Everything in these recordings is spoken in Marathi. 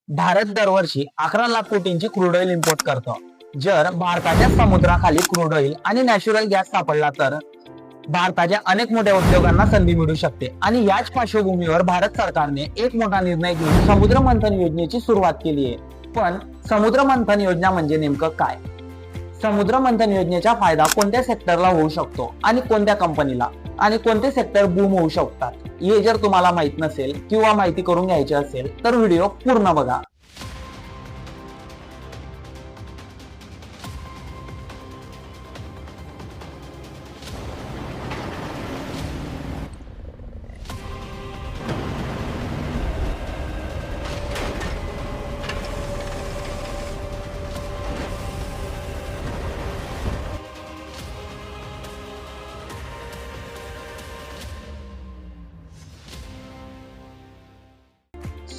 भारत दरवर्षी 11 लाख कोटींची क्रूड ऑइल इम्पोर्ट करतो. जर भारताच्या समुद्राखाली क्रूड ऑइल आणि नॅचरल गॅस सापडला तर भारताच्या अनेक मोठ्या उद्योगांना संधी मिळू शकते. आणि याच पार्श्वभूमीवर भारत सरकारने एक मोठा निर्णय घेऊन समुद्र मंथन योजनेची सुरुवात केली आहे. पण समुद्र मंथन योजना म्हणजे नेमकं काय? समुद्र मंथन योजनेचा फायदा कोणत्या सेक्टरला होऊ शकतो आणि कोणत्या कंपनीला, आणि कोणते सेक्टर बूम होऊ शकतात, हे जर तुम्हाला माहित नसेल किंवा माहिती करून घ्यायची असेल तर व्हिडिओ पूर्ण बघा.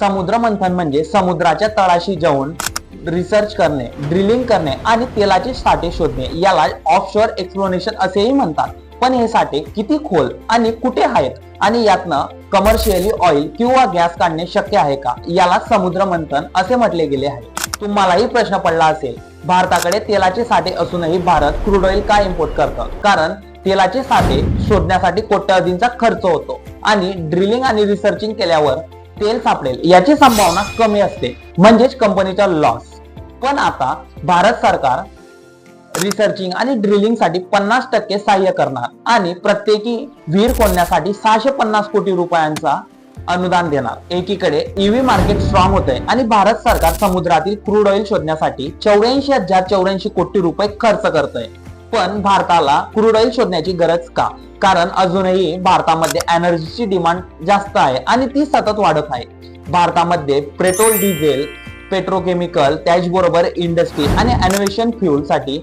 समुद्र मंथन म्हणजे समुद्राच्या तळाशी जाऊन रिसर्च करणे, ड्रिलिंग करणे आणि तेलाचे साठे शोधणे, याला ऑफशोअर एक्सप्लोरेशन असेही म्हणतात. पण हे साठे किती खोल आणि कुठे आहेत आणि यातनं कमर्शियली ऑइल किंवा गॅस काढणे शक्य आहे का, याला समुद्र मंथन असे म्हटले गेले आहे. तुम्हालाही प्रश्न पडला असेल, भारताकडे तेलाचे साठे असूनही भारत क्रूड ऑइल का इम्पोर्ट करतं? कारण तेलाचे साठे शोधण्यासाठी कोट्यवधींचा खर्च होतो आणि ड्रिलिंग आणि रिसर्चिंग केल्यावर तेल सापडेल याची संभावना कमी असते, म्हणजेच कंपनीचा लॉस. पण आता भारत सरकार रिसर्चिंग आणि ड्रिलिंग साठी 50% सहाय्य करणार आणि प्रत्येकी विहीर खोदण्यासाठी 650 कोटी रुपयांचा अनुदान देणार. एकीकडे ईव्ही मार्केट स्ट्रॉंग होते आणि भारत सरकार समुद्रातील क्रूड ऑइल शोधण्यासाठी 84,084 कोटी रुपये खर्च करतोय. पण भारताला क्रूड ऑइल शोधण्याची गरज का? कारण अजूनही भारतामध्ये एनर्जीची डिमांड जास्त आहे आणि ती सतत वाढत आहे. भारतामध्ये पेट्रोल, डिझेल, पेट्रोकेमिकल, त्याचबरोबर इंडस्ट्री आणि इनोव्हेशन फ्युल साठी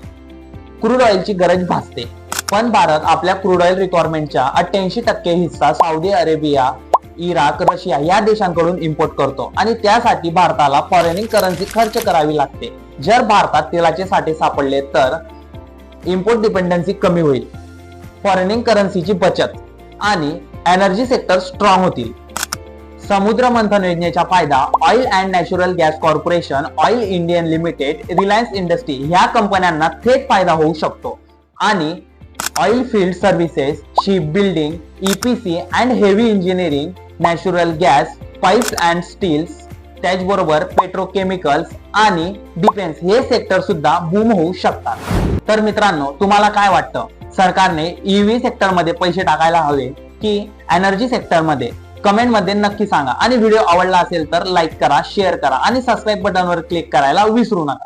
क्रूड ऑइलची गरज भासते. पण भारत आपल्या क्रूड ऑइल रिक्वायरमेंटच्या 88% हिस्सा सौदी अरेबिया, इराक, रशिया या देशांकडून इम्पोर्ट करतो आणि त्यासाठी भारताला फॉरेन करन्सी खर्च करावी लागते. जर भारतात तेलाचे साठे सापडले तर इम्पोर्ट डिपेंडन्सी कमी होईल, फॉरेन करन्सीची बचत आणि एनर्जी सेक्टर स्ट्रॉंग होतील. समुद्र मंथन योजनेचा फायदा oil and natural gas corporation, oil Indian limited, Reliance industry ह्या कंपन्यांना थेट फायदा होऊ शकतो. आणि oil field services, ship building, EPC and heavy engineering, natural gas, pipes and steels, त्याचबरोबर पेट्रोकेमिकल्स आणि डिफेन्स हे सेक्टर सुद्धा बूम होऊ शकतात. तर मित्रांनो, तुम्हाला काय वाटतं? सरकारने ईव्ही सेक्टर मध्ये पैसे टाकायला हवे की एनर्जी सेक्टर मध्ये? कमेंट मध्ये नक्की सांगा. आणि व्हिडिओ आवडला असेल तर लाईक करा, शेअर करा आणि सबस्क्राईब बटनवर क्लिक करायला विसरू नका.